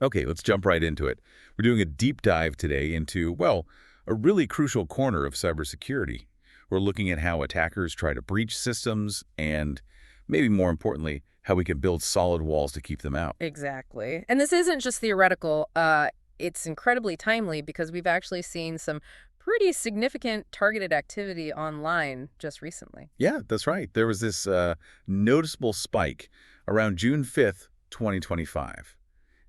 Okay, let's jump right into it. We're doing a deep dive today into, well, a really crucial corner of cybersecurity. We're looking at how attackers try to breach systems and, maybe more importantly, how we can build solid walls to keep them out. Exactly. And this isn't just theoretical. It's incredibly timely because we've actually seen some pretty significant targeted activity online just recently. Yeah, that's right. There was this noticeable spike around June 5th, 2025.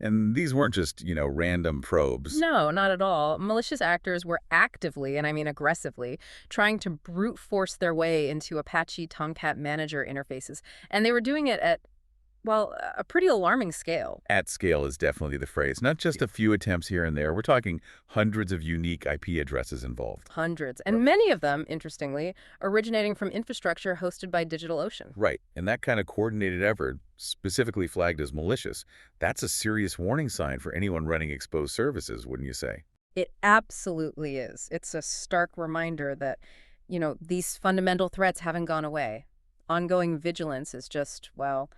And these weren't just, random probes. No, not at all. Malicious actors were actively, and I mean aggressively, trying to brute force their way into Apache Tomcat Manager interfaces. And they were doing it at, well, a pretty alarming scale. At scale is definitely the phrase. Not just a few attempts here and there. We're talking hundreds of unique IP addresses involved. Hundreds. And many of them, interestingly, originating from infrastructure hosted by DigitalOcean. Right, and that kind of coordinated effort, specifically flagged as malicious, that's a serious warning sign for anyone running exposed services, wouldn't you say? It absolutely is. It's a stark reminder that, these fundamental threats haven't gone away. Ongoing vigilance is just, well,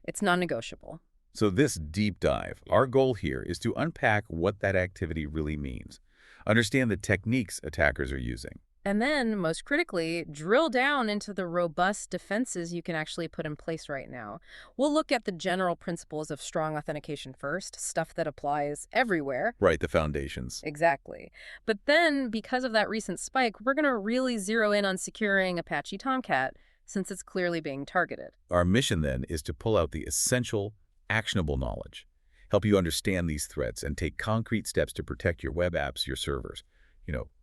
it's non-negotiable. So this deep dive, our goal here is to unpack what that activity really means, understand the techniques attackers are using. And then, most critically, drill down into the robust defenses you can actually put in place right now. We'll look at the general principles of strong authentication first, stuff that applies everywhere. Right, the foundations. Exactly. But then, because of that recent spike, we're going to really zero in on securing Apache Tomcat, since it's clearly being targeted. Our mission then is to pull out the essential, actionable knowledge, help you understand these threats and take concrete steps to protect your web apps, your servers,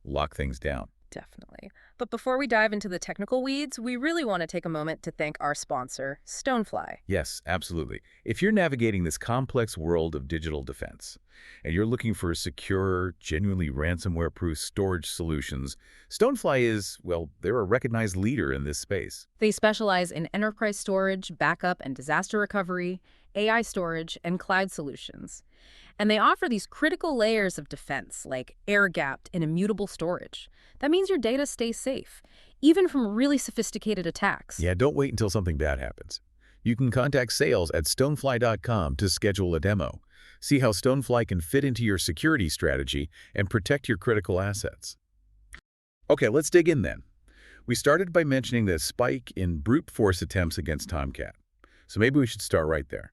lock things down. Definitely. But before we dive into the technical weeds, we really want to take a moment to thank our sponsor, Stonefly. Yes, absolutely. If you're navigating this complex world of digital defense and you're looking for secure, genuinely ransomware-proof storage solutions, Stonefly is, well, they're a recognized leader in this space. They specialize in enterprise storage, backup and disaster recovery, AI storage, and cloud solutions. And they offer these critical layers of defense, like air-gapped and immutable storage. That means your data stays safe, even from really sophisticated attacks. Yeah, don't wait until something bad happens. You can contact sales at stonefly.com to schedule a demo. See how Stonefly can fit into your security strategy and protect your critical assets. Okay, let's dig in then. We started by mentioning the spike in brute force attempts against Tomcat. So maybe we should start right there.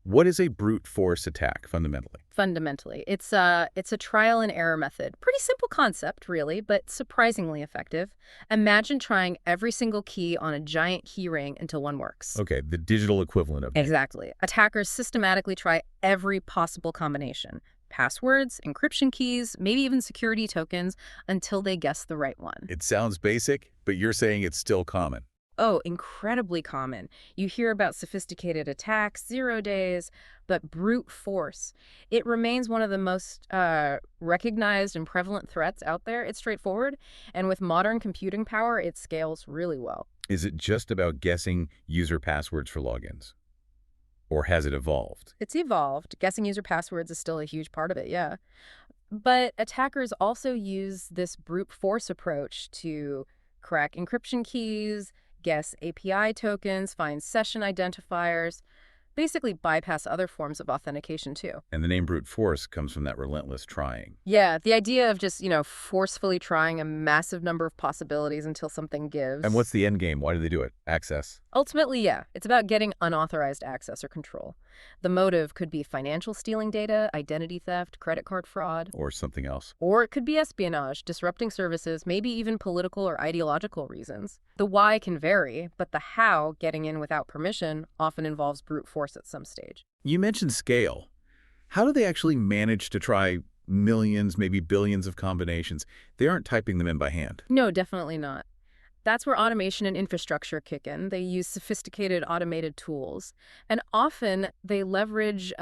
What is a brute force attack, fundamentally? Fundamentally, it's a trial and error method. Pretty simple concept, really, but surprisingly effective. Imagine trying every single key on a giant key ring until one works. Okay, the digital equivalent of that. Exactly. Attackers systematically try every possible combination. Passwords, encryption keys, maybe even security tokens, until they guess the right one. It sounds basic, but you're saying it's still common. Oh, incredibly common. You hear about sophisticated attacks, 0 days, but brute force. It remains one of the most recognized and prevalent threats out there. It's straightforward, and with modern computing power, it scales really well. Is it just about guessing user passwords for logins? Or has it evolved? It's evolved. Guessing user passwords is still a huge part of it, yeah. But attackers also use this brute force approach to crack encryption keys, guess API tokens, find session identifiers, basically bypass other forms of authentication too. And the name brute force comes from that relentless trying. Yeah, the idea of just, forcefully trying a massive number of possibilities until something And gives. what's the end game? Why do they do it? Access. Ultimately, yeah, it's about getting unauthorized access or control. The motive could be financial stealing data, identity theft, credit card fraud. Or something else. Or it could be espionage, disrupting services, maybe even political or ideological reasons. The why can vary, but the how, getting in without permission, often involves brute force at some stage. You mentioned scale. How do they actually manage to try millions, maybe billions of combinations? They aren't typing them in by hand. No, definitely not. That's where automation and infrastructure kick in. They use sophisticated automated tools. And often they leverage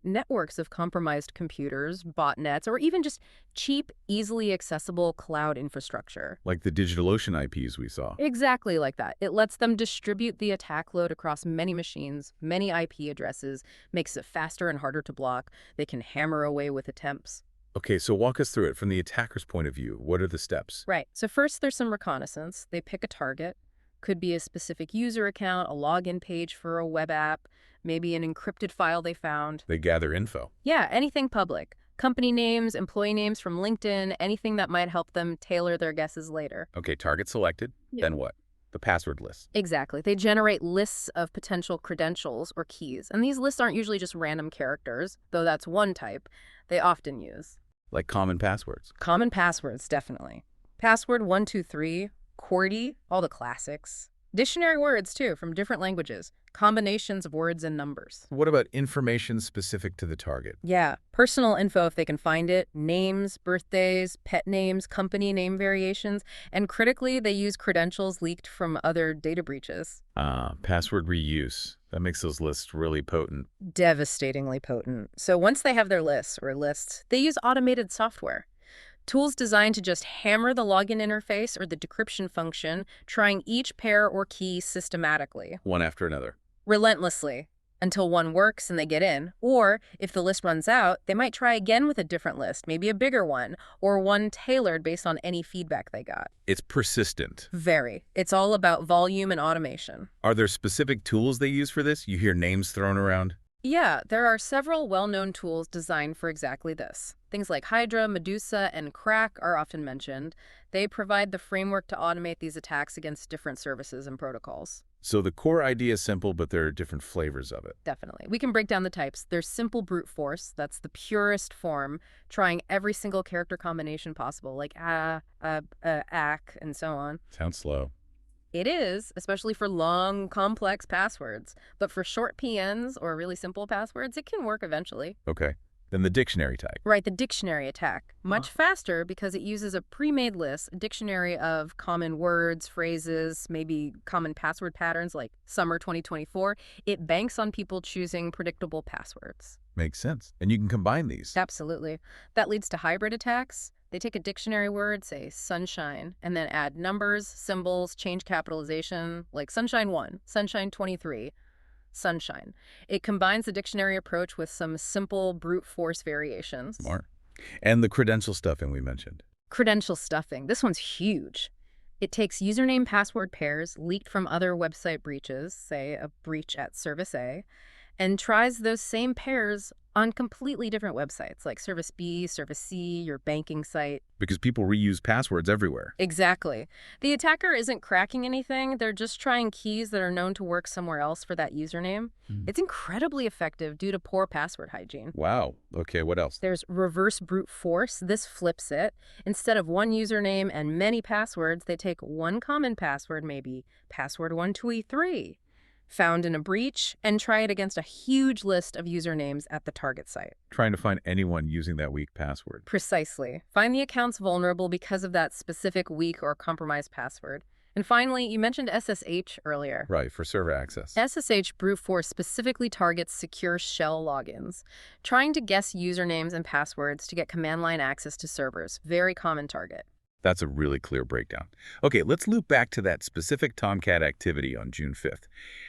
networks of compromised computers, botnets, or even just cheap, easily accessible cloud infrastructure. Like the DigitalOcean IPs we saw. Exactly like that. It lets them distribute the attack load across many machines, many IP addresses, makes it faster and harder to block. They can hammer away with attempts. Okay, so walk us through it. From the attacker's point of view, what are the steps? Right. So first, there's some reconnaissance. They pick a target, Could be a specific user account, a login page for a web app, maybe an encrypted file they found. They gather info. Yeah, anything public. Company names, employee names from LinkedIn, anything that might help them tailor their guesses later. Okay, target selected. Yeah. Then what? The password list. Exactly. They generate lists of potential credentials or keys. And these lists aren't usually just random characters, though that's one type they often use. Like common passwords. Common passwords, definitely. Password 123, QWERTY, all the classics. Dictionary words, too, from different languages. Combinations of words and numbers. What about information specific to the target? Yeah, personal info if they can find it, names, birthdays, pet names, company name variations, and critically, they use credentials leaked from other data breaches. Password reuse. That makes those lists really potent. Devastatingly potent. So once they have their lists, they use automated software. Tools designed to just hammer the login interface or the decryption function, trying each pair or key systematically. One after another. Relentlessly, until one works and they get in. Or, if the list runs out, they might try again with a different list, maybe a bigger one, or one tailored based on any feedback they got. It's persistent. Very. It's all about volume and automation. Are there specific tools they use for this? You hear names thrown around. Yeah, there are several well-known tools designed for exactly this. Things like Hydra, Medusa, and Crack are often mentioned. They provide the framework to automate these attacks against different services and protocols. So the core idea is simple, but there are different flavors of it. Definitely. We can break down the types. There's simple brute force. That's the purest form, trying every single character combination possible, like ack, and so on. Sounds slow. It is, especially for long, complex passwords. But for short PNs or really simple passwords, it can work eventually. Okay. Then the dictionary type. Right, the dictionary attack. Much faster because it uses a pre-made list, a dictionary of common words, phrases, maybe common password patterns like summer 2024. It banks on people choosing predictable passwords. Makes sense. And you can combine these. Absolutely. That leads to hybrid attacks. They take a dictionary word, say sunshine, and then add numbers, symbols, change capitalization, like sunshine 1, sunshine 23, sunshine. It combines the dictionary approach with some simple brute force variations. Smart. And the credential stuffing we mentioned. Credential stuffing. This one's huge. It takes username password pairs leaked from other website breaches, say a breach at Service A, and tries those same pairs on completely different websites like Service B, Service C, your banking site. Because people reuse passwords everywhere. Exactly. The attacker isn't cracking anything. They're just trying keys that are known to work somewhere else for that username. It's incredibly effective due to poor password hygiene. Wow. Okay, what else? There's reverse brute force. This flips it. Instead of one username and many passwords, they take one common password, maybe password 123. Found in a breach, and try it against a huge list of usernames at the target site. Trying to find anyone using that weak password. Precisely. Find the accounts vulnerable because of that specific weak or compromised password. And finally, you mentioned SSH earlier. Right, for server access. SSH brute force specifically targets secure shell logins, trying to guess usernames and passwords to get command line access to servers. Very common target. That's a really clear breakdown. Okay, let's loop back to that specific Tomcat activity on June 5th.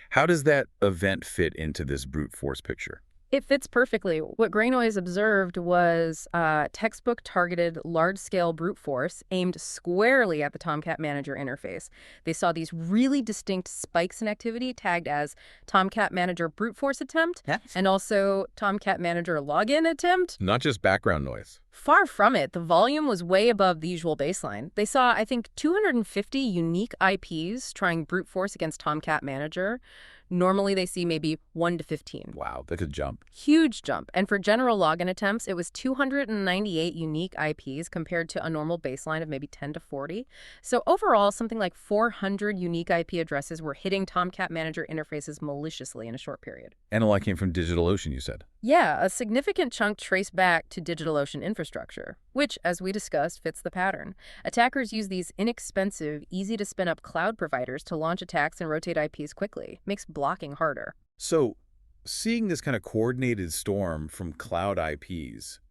How does that event fit into this brute force picture? It fits perfectly. What GreyNoise observed was textbook-targeted large-scale brute force aimed squarely at the Tomcat Manager interface. They saw these really distinct spikes in activity tagged as Tomcat Manager brute force attempt and also Tomcat Manager login attempt. Not just background noise. Far from it. The volume was way above the usual baseline. They saw, I think, 250 unique IPs trying brute force against Tomcat Manager. Normally, they see maybe 1 to 15. Wow, that's a jump. Huge jump. And for general login attempts, it was 298 unique IPs compared to a normal baseline of maybe 10 to 40. So overall, something like 400 unique IP addresses were hitting Tomcat Manager interfaces maliciously in a short period. And a lot came from DigitalOcean, you said. Yeah, a significant chunk traced back to DigitalOcean infrastructure, which, as we discussed, fits the pattern. Attackers use these inexpensive, easy-to-spin-up cloud providers to launch attacks and rotate IPs quickly. Makes blocking harder. So, seeing this kind of coordinated storm from cloud IPs,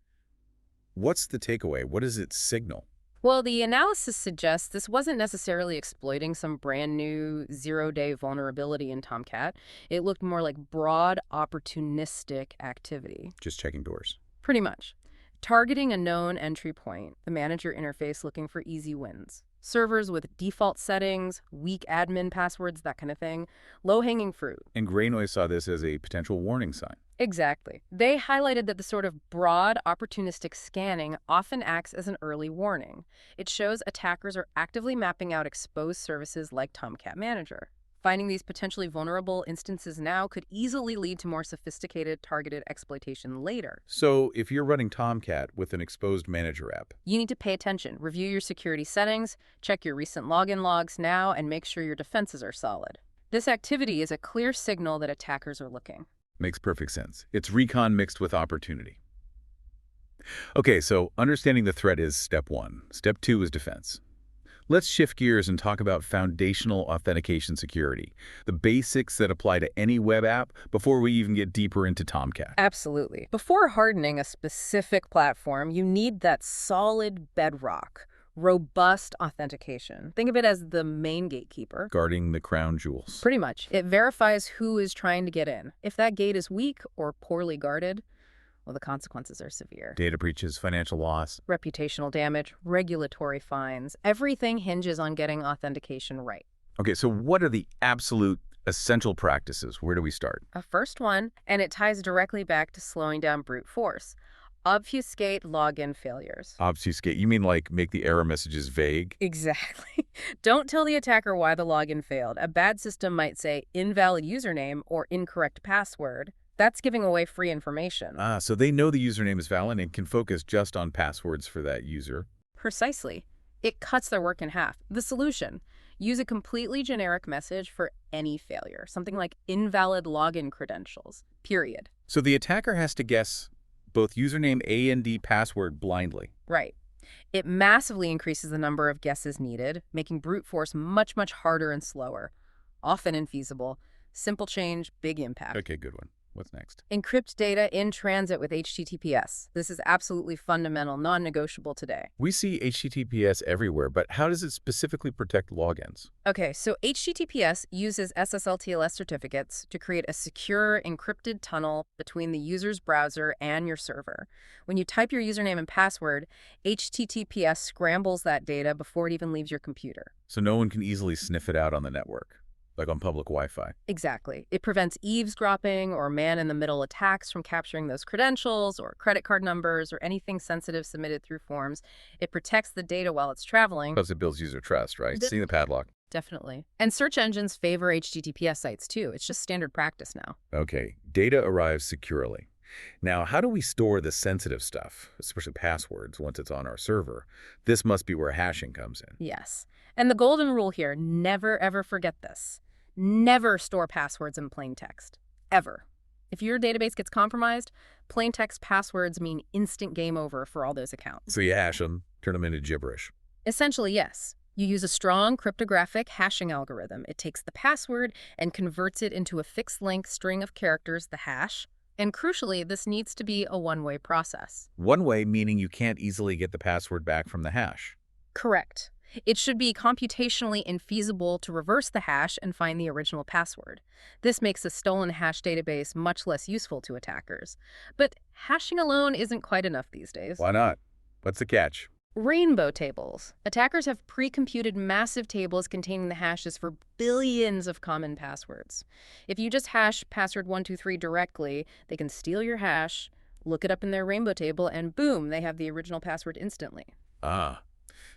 what's the takeaway? What does it signal? Well, the analysis suggests this wasn't necessarily exploiting some brand new zero-day vulnerability in Tomcat. It looked more like broad, opportunistic activity. Just checking doors. Pretty much. Targeting a known entry point, the manager interface looking for easy wins. Servers with default settings, weak admin passwords, that kind of thing. Low-hanging fruit. And GreyNoise saw this as a potential warning sign. Exactly. They highlighted that the sort of broad, opportunistic scanning often acts as an early warning. It shows attackers are actively mapping out exposed services like Tomcat Manager. Finding these potentially vulnerable instances now could easily lead to more sophisticated, targeted exploitation later. So if you're running Tomcat with an exposed manager app, You need to pay attention, review your security settings, check your recent login logs now, and make sure your defenses are solid. This activity is a clear signal that attackers are looking. makes perfect sense. It's recon mixed with opportunity. Okay, so understanding the threat is step one. Step two is defense. Let's shift gears and talk about foundational authentication security, the basics that apply to any web app before we even get deeper into Tomcat. Absolutely. Before hardening a specific platform, you need that solid bedrock, robust authentication. Think of it as the main gatekeeper. Guarding the crown jewels. Pretty much. It verifies who is trying to get in. If that gate is weak or poorly guarded, well, the consequences are severe. Data breaches, financial loss. Reputational damage, regulatory fines, everything hinges on getting authentication right. Okay, so what are the absolute essential practices? Where do we start? A first one, and it ties directly back to slowing down brute force. Obfuscate login failures. Obfuscate. You mean like make the error messages vague? Exactly. Don't tell the attacker why the login failed. A bad system might say invalid username or incorrect password. That's giving away free information. So they know the username is valid and can focus just on passwords for that user. Precisely. It cuts their work in half. The solution: use a completely generic message for any failure. Something like invalid login credentials, period. So the attacker has to guess both username and password blindly. Right. It massively increases the number of guesses needed, making brute force much, much harder and slower. Often infeasible. Simple change, big impact. Okay, good one. What's next? Encrypt data in transit with HTTPS. This is absolutely fundamental, non-negotiable today. We see HTTPS everywhere, but how does it specifically protect logins? Okay, so HTTPS uses SSL/TLS certificates to create a secure, encrypted tunnel between the user's browser and your server. When you type your username and password, HTTPS scrambles that data before it even leaves your computer. So no one can easily sniff it out on the network, like on public Wi-Fi. Exactly. It prevents eavesdropping or man-in-the-middle attacks from capturing those credentials or credit card numbers or anything sensitive submitted through forms. It protects the data while it's traveling. Plus it builds user trust, right? Seeing the padlock. Definitely. And search engines favor HTTPS sites too. It's just standard practice now. Okay, data arrives securely. Now, how do we store the sensitive stuff, especially passwords, once it's on our server? This must be where hashing comes in. Yes. And the golden rule here, never ever forget this. Never store passwords in plain text. Ever. If your database gets compromised, plain text passwords mean instant game over for all those accounts. So you hash them, turn them into gibberish. Essentially, yes. You use a strong cryptographic hashing algorithm. It takes the password and converts it into a fixed-length string of characters, the hash. And crucially, this needs to be a one-way process. One-way meaning you can't easily get the password back from the hash. Correct. It should be computationally infeasible to reverse the hash and find the original password. This makes a stolen hash database much less useful to attackers. But hashing alone isn't quite enough these days. Why not? What's the catch? Rainbow tables. Attackers have pre-computed massive tables containing the hashes for billions of common passwords. If you just hash password 123 directly, they can steal your hash, look it up in their rainbow table, and boom, they have the original password instantly.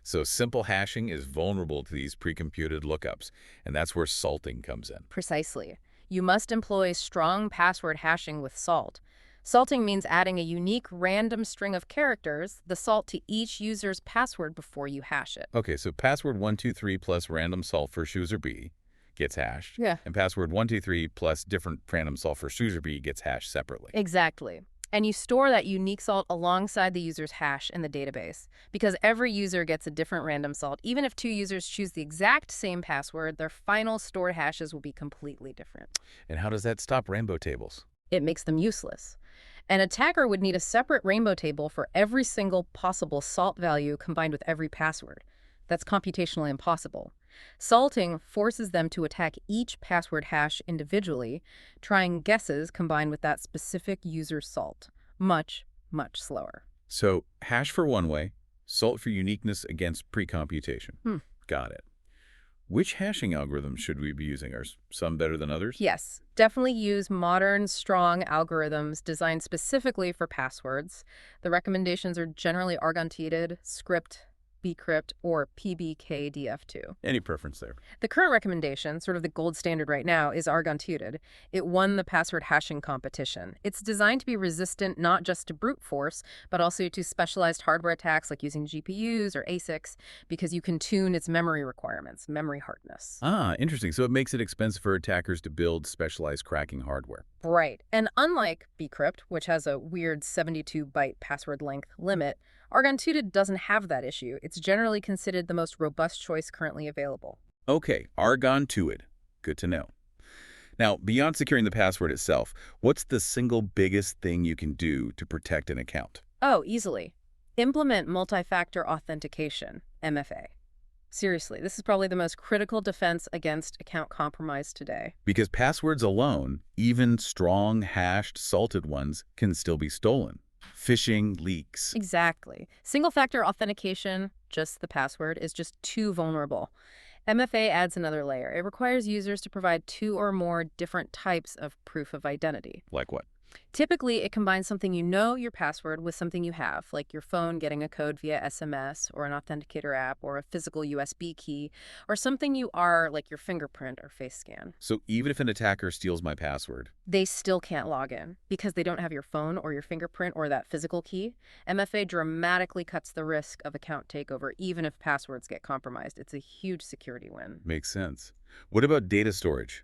So simple hashing is vulnerable to these pre-computed lookups, and that's where salting comes in. Precisely. You must employ strong password hashing with salt. Salting means adding a unique random string of characters, the salt, to each user's password before you hash it. Okay, so password 123 plus random salt for user B gets hashed. Yeah. And password 123 plus different random salt for user B gets hashed separately. Exactly. And you store that unique salt alongside the user's hash in the database. Because every user gets a different random salt, even if two users choose the exact same password, their final stored hashes will be completely different. And how does that stop rainbow tables? It makes them useless. An attacker would need a separate rainbow table for every single possible salt value combined with every password. That's computationally impossible. Salting forces them to attack each password hash individually, trying guesses combined with that specific user's salt. Much, much slower. So hash for one way, salt for uniqueness against pre-computation. Hmm. Got it. Which hashing algorithms should we be using? Are some better than others? Yes, definitely use modern, strong algorithms designed specifically for passwords. The recommendations are generally argon-tutored, script, bcrypt, or PBKDF2. Any preference there? The current recommendation, sort of the gold standard right now, is argon-tutored. It won the password hashing competition. It's designed to be resistant not just to brute force, but also to specialized hardware attacks like using GPUs or ASICs, because you can tune its memory requirements, memory hardness. Ah, interesting. So it makes it expensive for attackers to build specialized cracking hardware. Right. And unlike bcrypt, which has a weird 72-byte password length limit, argon-tutored doesn't have that issue. It's generally considered the most robust choice currently available. Okay, argon-tutored. Good to know. Now, beyond securing the password itself, what's the single biggest thing you can do to protect an account? Oh, easily. Implement multi-factor authentication, MFA. Seriously, this is probably the most critical defense against account compromise today. Because passwords alone, even strong, hashed, salted ones, can still be stolen. Phishing, leaks. Exactly. Single-factor authentication, just the password, is just too vulnerable. MFA adds another layer. It requires users to provide 2 or more different types of proof of identity. Like what? Typically, it combines something you know, your password, with something you have, like your phone getting a code via SMS, or an authenticator app, or a physical USB key, or something you are, like your fingerprint or face scan. So even if an attacker steals my password, They still can't log in because they don't have your phone or your fingerprint or that physical key. MFA dramatically cuts the risk of account takeover, even if passwords get compromised. It's a huge security win. makes sense. What about data storage?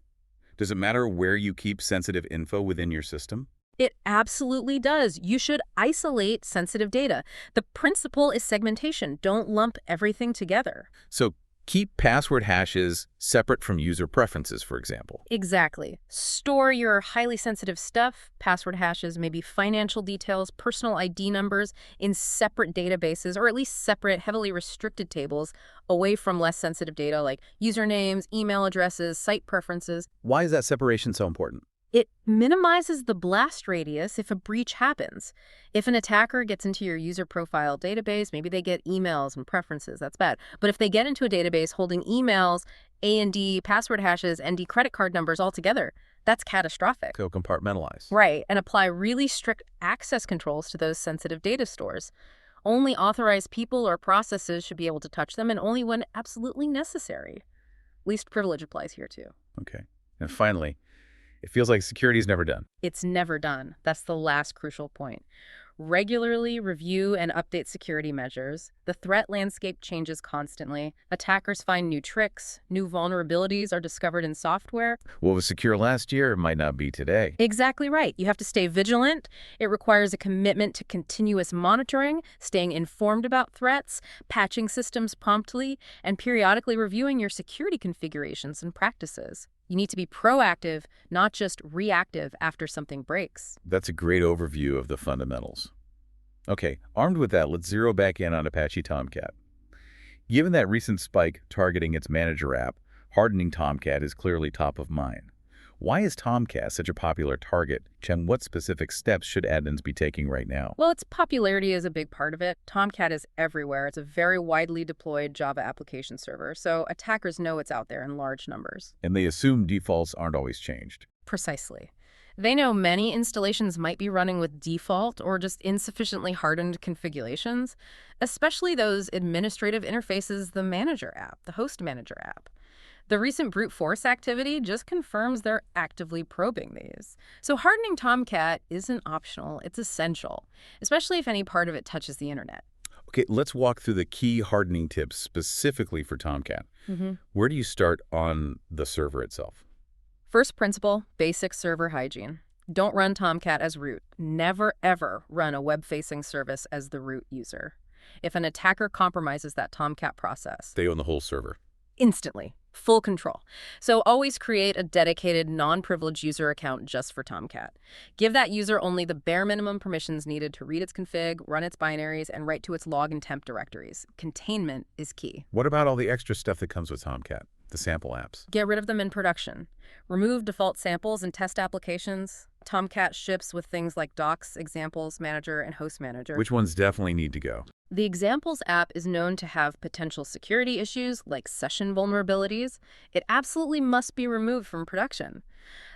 Does it matter where you keep sensitive info within your system? It absolutely does. You should isolate sensitive data. The principle is segmentation. Don't lump everything together. So keep password hashes separate from user preferences, for example. Exactly. Store your highly sensitive stuff, password hashes, maybe financial details, personal ID numbers, in separate databases, or at least separate, heavily restricted tables away from less sensitive data like usernames, email addresses, site preferences. Why is that separation so important? It minimizes the blast radius if a breach happens. If an attacker gets into your user profile database, maybe they get emails and preferences, that's bad. But if they get into a database holding emails, A&D, password hashes, and D credit card numbers all together, that's catastrophic. So compartmentalize. Right, and apply really strict access controls to those sensitive data stores. Only authorized people or processes should be able to touch them, and only when absolutely necessary. Least privilege applies here, too. Okay. And finally, it feels like security is never done. It's never done. That's the last crucial point. Regularly review and update security measures. The threat landscape changes constantly. Attackers find new tricks. New vulnerabilities are discovered in software. What was secure last year might not be today. Exactly right. You have to stay vigilant. It requires a commitment to continuous monitoring, staying informed about threats, patching systems promptly, and periodically reviewing your security configurations and practices. You need to be proactive, not just reactive after something breaks. That's a great overview of the fundamentals. Okay, armed with that, let's zero back in on Apache Tomcat. Given that recent spike targeting its manager app, hardening Tomcat is clearly top of mind. Why is Tomcat such a popular target, and what specific steps should admins be taking right now? Well, its popularity is a big part of it. Tomcat is everywhere. It's a very widely deployed Java application server, so attackers know it's out there in large numbers. And they assume defaults aren't always changed. Precisely. They know many installations might be running with default or just insufficiently hardened configurations, especially those administrative interfaces, the manager app, the host manager app. The recent brute force activity just confirms they're actively probing these. So hardening Tomcat isn't optional, it's essential, especially if any part of it touches the internet. Okay, let's walk through the key hardening tips specifically for Tomcat. Where do you start on the server itself? First principle, basic server hygiene. Don't run Tomcat as root. Never, ever run a web-facing service as the root user. If an attacker compromises that Tomcat process, They own the whole server. instantly, full control. So always create a dedicated, non-privileged user account just for Tomcat. Give that user only the bare minimum permissions needed to read its config, run its binaries, and write to its log and temp directories. Containment is key. What about all the extra stuff that comes with Tomcat? The sample apps. Get rid of them in production. Remove default samples and test applications. Tomcat ships with things like Docs, Examples Manager, and Host Manager. Which ones definitely need to go? The Examples app is known to have potential security issues like session vulnerabilities. It absolutely must be removed from production.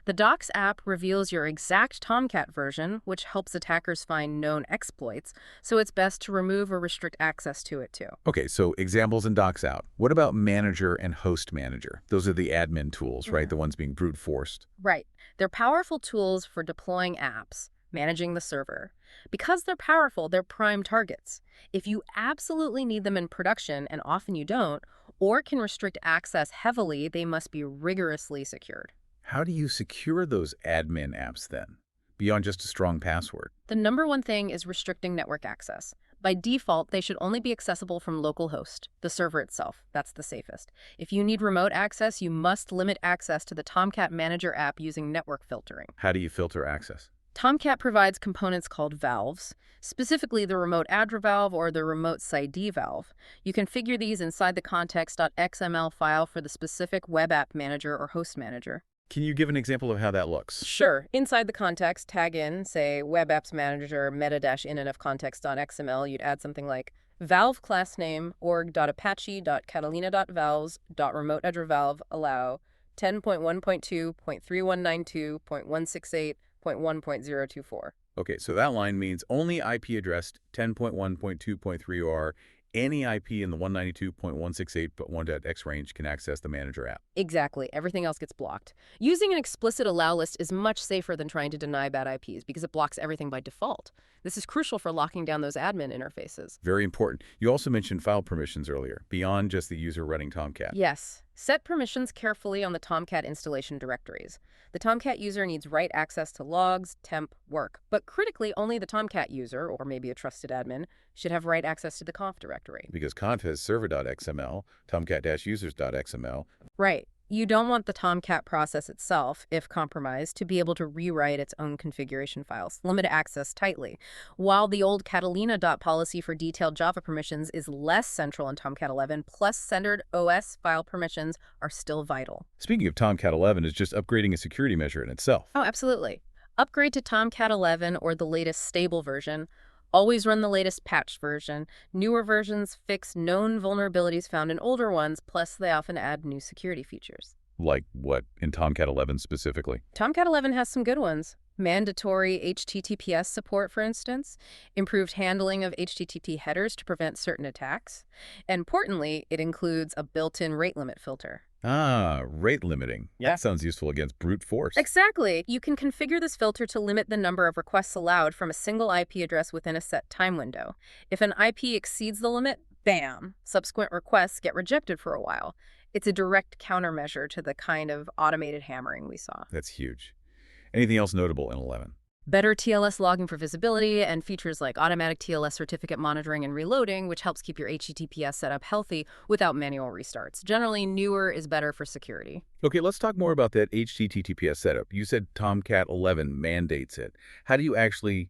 The Docs app reveals your exact Tomcat version, which helps attackers find known exploits, so it's best to remove or restrict access to it too. Okay, so examples and docs out. What about Manager and Host Manager? Those are the admin tools, right? The ones being brute forced. Right. They're powerful tools for deploying apps, managing the server. Because they're powerful, they're prime targets. If you absolutely need them in production, and often you don't, or can restrict access heavily, they must be rigorously secured. How do you secure those admin apps then, beyond just a strong password? The number one thing is restricting network access. By default, they should only be accessible from localhost, the server itself. That's the safest. If you need remote access, you must limit access to the Tomcat Manager app using network filtering. How do you filter access? Tomcat provides components called valves, specifically the RemoteAddrValve or the RemoteSID valve. You configure these inside the context.xml file for the specific web app manager or host manager. Can you give an example of how that looks? Sure. Inside the context, tag in, say, web apps manager meta-in of context.xml. You'd add something like valve class name org.apache.catalina.valves.remoteAddrValve allow 10.1.2.3192.168.1.024. Okay, so that line means only IP addressed 10.1.2.3 or any IP in the 192.168.1.x range can access the Manager app. Exactly. Everything else gets blocked. Using an explicit allow list is much safer than trying to deny bad IPs because it blocks everything by default. This is crucial for locking down those admin interfaces. Very important. You also mentioned file permissions earlier, beyond just the user running Tomcat. Yes. Set permissions carefully on the Tomcat installation directories. The Tomcat user needs write access to logs, temp, work. But critically, only the Tomcat user, or maybe a trusted admin, should have write access to the conf directory. Because conf has server.xml, tomcat-users.xml. Right. You don't want the Tomcat process itself, if compromised, to be able to rewrite its own configuration files. Limit access tightly. While the old Catalina.policy for detailed Java permissions is less central in Tomcat 11, plus centered OS file permissions are still vital. Speaking of Tomcat 11, is just upgrading a security measure in itself. Oh, absolutely. Upgrade to Tomcat 11 or the latest stable version. Always run the latest patched version. Newer versions fix known vulnerabilities found in older ones, plus they often add new security features. Like what in Tomcat 11 specifically? Tomcat 11 has some good ones. Mandatory HTTPS support, for instance, improved handling of HTTP headers to prevent certain attacks. And importantly, it includes a built-in rate limit filter. Ah, rate limiting. Yeah. That sounds useful against brute force. Exactly. You can configure this filter to limit the number of requests allowed from a single IP address within a set time window. If an IP exceeds the limit, bam, subsequent requests get rejected for a while. It's a direct countermeasure to the kind of automated hammering we saw. That's huge. Anything else notable in 11? Better TLS logging for visibility and features like automatic TLS certificate monitoring and reloading, which helps keep your HTTPS setup healthy without manual restarts. Generally, newer is better for security. Okay, let's talk more about that HTTPS setup. You said Tomcat 11 mandates it. How do you actually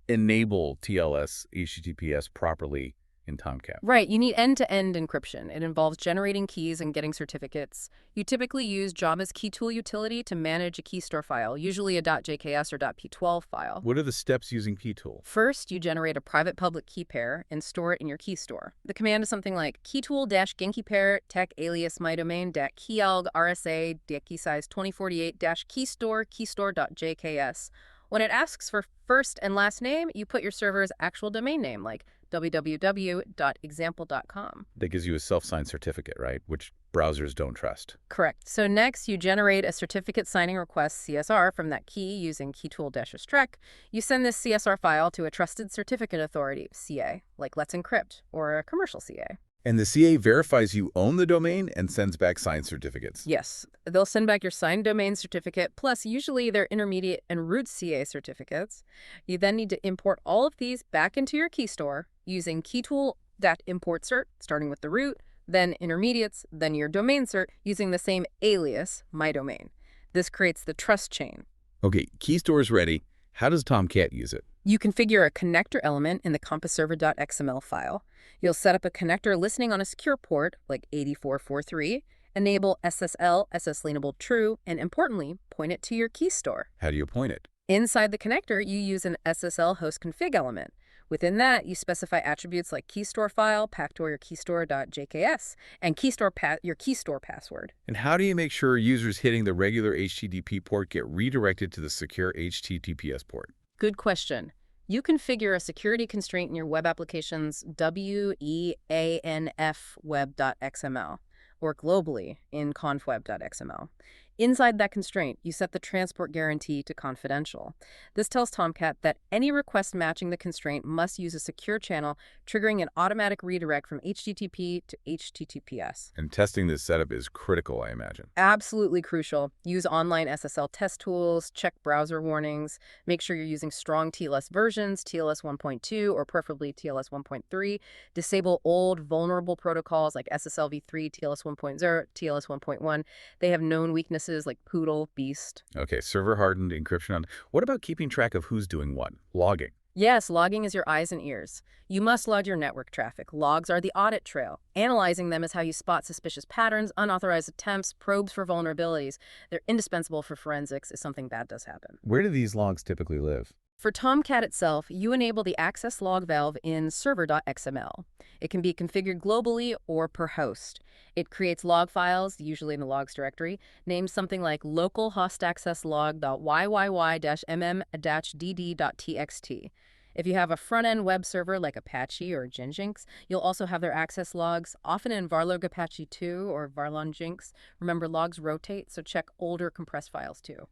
enable TLS HTTPS properly in Tomcat? Right, you need end-to-end encryption. It involves generating keys and getting certificates. You typically use Java's key tool utility to manage a key store file, usually a .jks or .p12 file. What are the steps using keytool? First, you generate a private public key pair and store it in your key store. The command is something like keytool-genki pair tech alias mydomain .keyalg rsa .keysize 2048 -keystore keystore.jks. When it asks for first and last name, you put your server's actual domain name, like www.example.com. That gives you a self-signed certificate, right? Which browsers don't trust. Correct. So next, you generate a certificate signing request CSR from that key using keytool-strec. You send this CSR file to a trusted certificate authority, CA, like Let's Encrypt, or a commercial CA. And the CA verifies you own the domain and sends back signed certificates. Yes. They'll send back your signed domain certificate, plus usually their intermediate and root CA certificates. You then need to import all of these back into your key store using keytool.importcert, starting with the root, then intermediates, then your domain cert using the same alias, mydomain. This creates the trust chain. Okay, key store is ready. How does Tomcat use it? You configure a connector element in the compassserver.xml file. You'll set up a connector listening on a secure port, like 8443, Enable SSL, SSLeanable True, and importantly, point it to your key store. How do you point it? Inside the connector, you use an SSL host config element. Within that, you specify attributes like keystore file, pactor your keystore.jks, and your keystore password. And how do you make sure users hitting the regular HTTP port get redirected to the secure HTTPS port? Good question. You configure a security constraint in your web application's WEANF web.xml, or globally in confweb.xml. Inside that constraint, you set the transport guarantee to confidential. This tells Tomcat that any request matching the constraint must use a secure channel, triggering an automatic redirect from HTTP to HTTPS. And testing this setup is critical, I imagine. Absolutely crucial. Use online SSL test tools, check browser warnings, make sure you're using strong TLS versions, TLS 1.2 or preferably TLS 1.3. Disable old vulnerable protocols like SSL v3, TLS 1.0, TLS 1.1. They have known weaknesses like Poodle, Beast. Okay, server hardened, encryption on. What about keeping track of who's doing what? Logging. Yes, logging is your eyes and ears. You must log your network traffic. Logs are the audit trail. Analyzing them is how you spot suspicious patterns, unauthorized attempts, probes for vulnerabilities. They're indispensable for forensics if something bad does happen. Where do these logs typically live? For Tomcat itself, you enable the access log valve in server.xml. It can be configured globally or per host. It creates log files, usually in the logs directory, named something like local host access log.yyy-mm-dd.txt. If you have a front-end web server like Apache or Nginx, you'll also have their access logs, often in Varlog Apache 2 or Varlon Nginx. Remember, logs rotate, so check older compressed files too.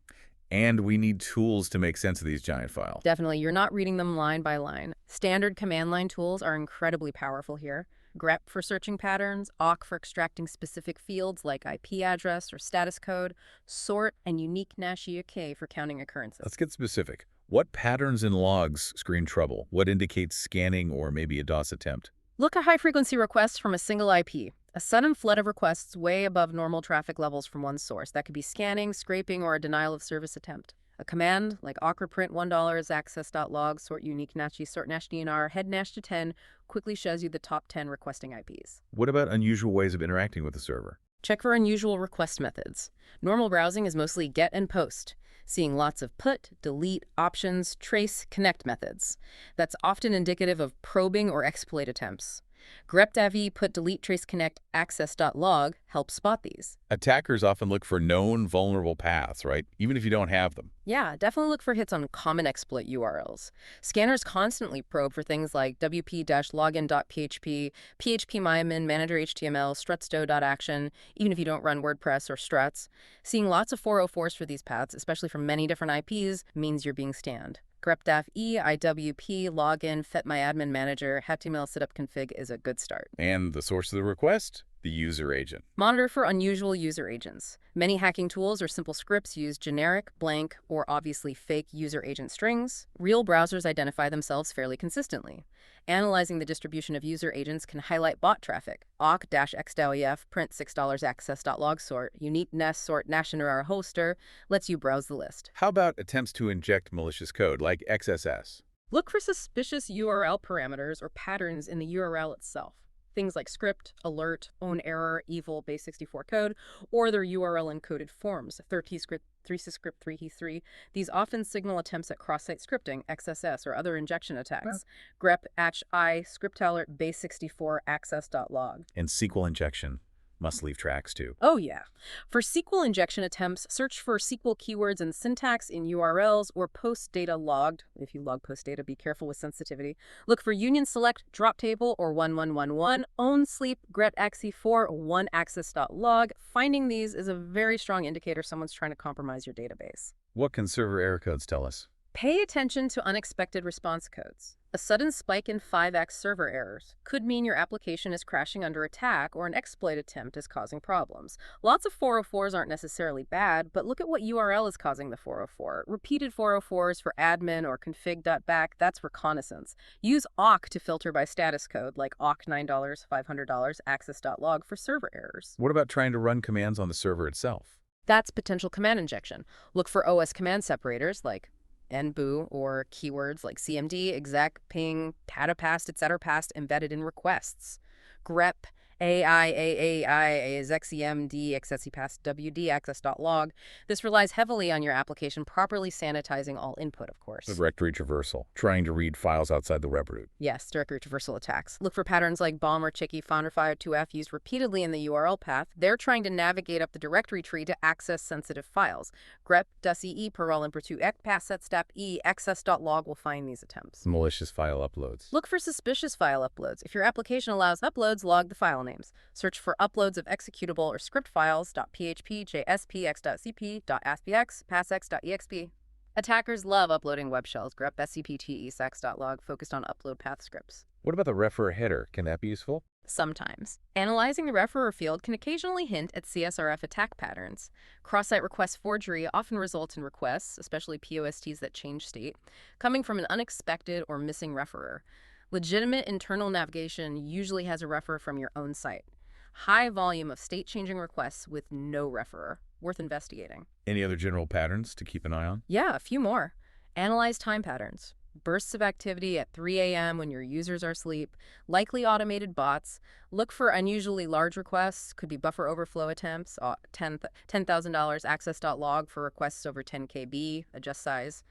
And we need tools to make sense of these giant files. Definitely, you're not reading them line by line. Standard command line tools are incredibly powerful here. grep for searching patterns, awk for extracting specific fields like IP address or status code, sort, and unique -UK for counting occurrences. Let's get specific. What patterns in logs screen trouble? What indicates scanning or maybe a DOS attempt? Look at high-frequency requests from a single IP. A sudden flood of requests way above normal traffic levels from one source. That could be scanning, scraping, or a denial-of-service attempt. A command like awkward print $1 access.log, sort unique -nashi, sort nash DNR, head nash to 10 quickly shows you the top 10 requesting IPs. What about unusual ways of interacting with the server? Check for unusual request methods. Normal browsing is mostly get and post, seeing lots of put, delete, options, trace, connect methods. That's often indicative of probing or exploit attempts. grep-dav put delete trace connect access.log helps spot these. Attackers often look for known vulnerable paths, right? Even if you don't have them. Yeah, definitely look for hits on common exploit URLs. Scanners constantly probe for things like wp-login.php, phpMyadmin, manager HTML, strutsto.action, even if you don't run WordPress or struts. Seeing lots of 404s for these paths, especially from many different IPs, means you're being scanned. grep-dav IWP, login, fetMyAdmin manager, HTML setup config is a good start. And the source of the request? The user agent. Monitor for unusual user agents. Many hacking tools or simple scripts use generic, blank, or obviously fake user agent strings. Real browsers identify themselves fairly consistently. Analyzing the distribution of user agents can highlight bot traffic. awk-xdawef, print $6 access.log sort, unique nest sort national hoster lets you browse the list. How about attempts to inject malicious code like XSS? Look for suspicious URL parameters or patterns in the URL itself. Things like script, alert, own error, evil, base64 code, or their URL encoded forms, 30 script, 3 script 3 These often signal attempts at cross-site scripting, XSS, or other injection attacks. grep-I, script alert, base64 access.log. And SQL injection. Must leave tracks too. Oh yeah. For SQL injection attempts, search for SQL keywords and syntax in URLs or post data logged. If you log post data, be careful with sensitivity. Look for union select, drop table, or 1111, own sleep, gret-axi4, one access.log. Finding these is a very strong indicator someone's trying to compromise your database. What can server error codes tell us? Pay attention to unexpected response codes. A sudden spike in 5x server errors could mean your application is crashing under attack or an exploit attempt is causing problems. Lots of 404s aren't necessarily bad, but look at what URL is causing the 404. Repeated 404s for admin or config.back, that's reconnaissance. Use awk to filter by status code, like awk $9, $500, access.log for server errors. What about trying to run commands on the server itself? That's potential command injection. Look for OS command separators like nboo or keywords like cmd, exec, ping, patapast, etc. past embedded in requests. grep AIAAI is XEMD, accessipass WD, access.log. This relies heavily on your application properly sanitizing all input, of course. Directory traversal, trying to read files outside the web root. Yes, directory traversal attacks. Look for patterns like bomb or chicky, founderfire 2F used repeatedly in the URL path. They're trying to navigate up the directory tree to access sensitive files. grep, .ce, per2 ek, passetstab-e, access.log will find these attempts. Malicious file uploads. Look for suspicious file uploads. If your application allows uploads, log the file names. Search for uploads of executable or script files, .php, JSP, x.cp, .aspx, passx.exp. Attackers love uploading web shells. grep, scpt, sax.log focused on upload path scripts. What about the referer header? Can that be useful? Sometimes. Analyzing the referer field can occasionally hint at CSRF attack patterns. Cross-site request forgery often results in requests, especially POSTs that change state, coming from an unexpected or missing referer. Legitimate internal navigation usually has a referer from your own site. High volume of state-changing requests with no referer. Worth investigating. Any other general patterns to keep an eye on? Yeah, a few more. Analyze time patterns. Bursts of activity at 3 a.m. when your users are asleep, likely automated bots. Look for unusually large requests, could be buffer overflow attempts, $10,000 access.log for requests over 10 KB, adjust size.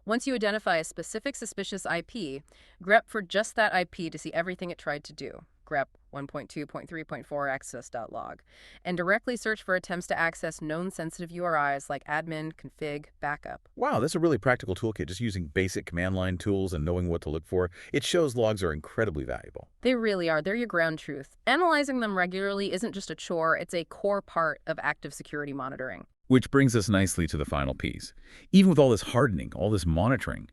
Once you identify a specific suspicious IP, grep for just that IP to see everything it tried to do. grep 1.2.3.4 access.log, and directly search for attempts to access known sensitive URIs like admin, config, backup. Wow, that's a really practical toolkit. Just using basic command line tools and knowing what to look for. It shows logs are incredibly valuable. They really are. They're your ground truth. Analyzing them regularly isn't just a chore, it's a core part of active security monitoring. Which brings us nicely to the final piece. Even with all this hardening, all this monitoring,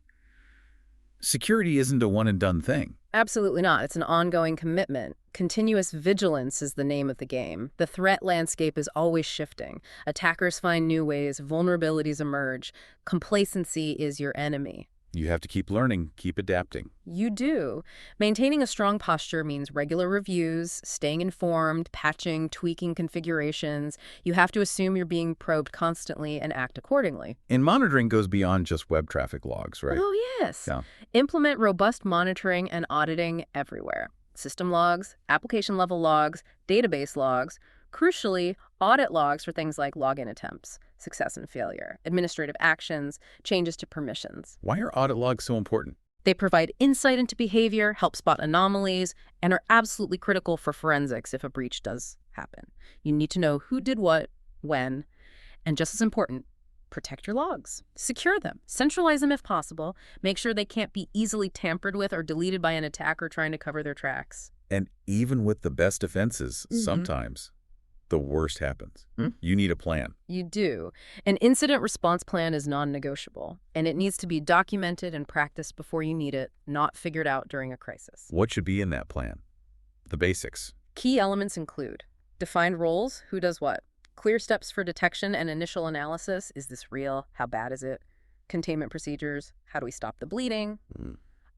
security isn't a one-and-done thing. Absolutely not. It's an ongoing commitment. Continuous vigilance is the name of the game. The threat landscape is always shifting. Attackers find new ways, vulnerabilities emerge. Complacency is your enemy. You have to keep learning, keep adapting. You do. Maintaining a strong posture means regular reviews, staying informed, patching, tweaking configurations. You have to assume you're being probed constantly and act accordingly. And monitoring goes beyond just web traffic logs, right? Oh, yes. Yeah. Implement robust monitoring and auditing everywhere. System logs, application-level logs, database logs. Crucially, audit logs for things like login attempts, success and failure, administrative actions, changes to permissions. Why are audit logs so important? They provide insight into behavior, help spot anomalies, and are absolutely critical for forensics if a breach does happen. You need to know who did what, when, and just as important, protect your logs. Secure them. Centralize them if possible. Make sure they can't be easily tampered with or deleted by an attacker trying to cover their tracks. And even with the best defenses, sometimes the worst happens. You need a plan. You do. An incident response plan is non-negotiable, and it needs to be documented and practiced before you need it, not figured out during a crisis. What should be in that plan? The basics. Key elements include defined roles, who does what, clear steps for detection and initial analysis, is this real, how bad is it, containment procedures, how do we stop the bleeding,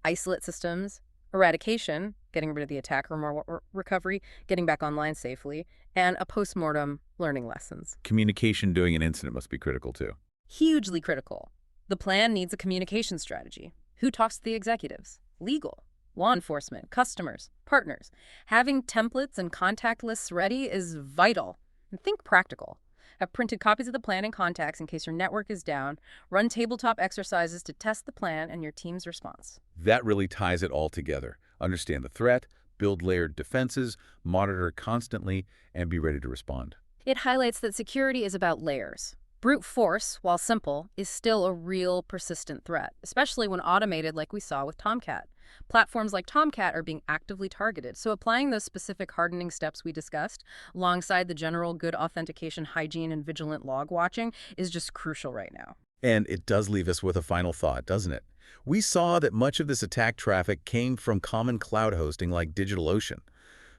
isolate systems, eradication, getting rid of the attack or recovery, getting back online safely, and a post-mortem, learning lessons. Communication during an incident must be critical too. Hugely critical. The plan needs a communication strategy. Who talks to the executives? Legal, law enforcement, customers, partners. Having templates and contact lists ready is vital. And think practical. Have printed copies of the plan and contacts in case your network is down. Run tabletop exercises to test the plan and your team's response. That really ties it all together. Understand the threat, build layered defenses, monitor constantly, and be ready to respond. It highlights that security is about layers. Brute force, while simple, is still a real persistent threat, especially when automated like we saw with Tomcat. Platforms like Tomcat are being actively targeted, so applying those specific hardening steps we discussed, alongside the general good authentication, hygiene, and vigilant log watching, is just crucial right now. And it does leave us with a final thought, doesn't it? We saw that much of this attack traffic came from common cloud hosting like DigitalOcean.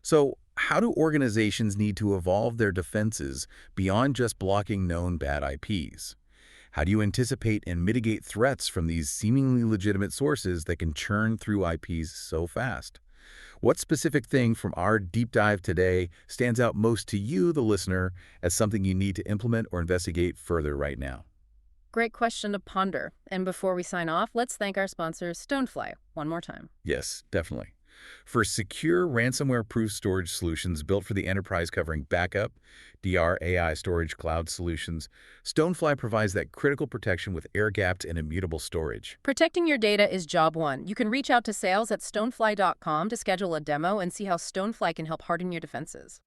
So how do organizations need to evolve their defenses beyond just blocking known bad IPs? How do you anticipate and mitigate threats from these seemingly legitimate sources that can churn through IPs so fast? What specific thing from our deep dive today stands out most to you, the listener, as something you need to implement or investigate further right now? Great question to ponder. And before we sign off, let's thank our sponsor, Stonefly, one more time. Yes, definitely. For secure, ransomware-proof storage solutions built for the enterprise covering backup, DR, AI storage, cloud solutions, Stonefly provides that critical protection with air-gapped and immutable storage. Protecting your data is job one. You can reach out to sales@stonefly.com to schedule a demo and see how Stonefly can help harden your defenses.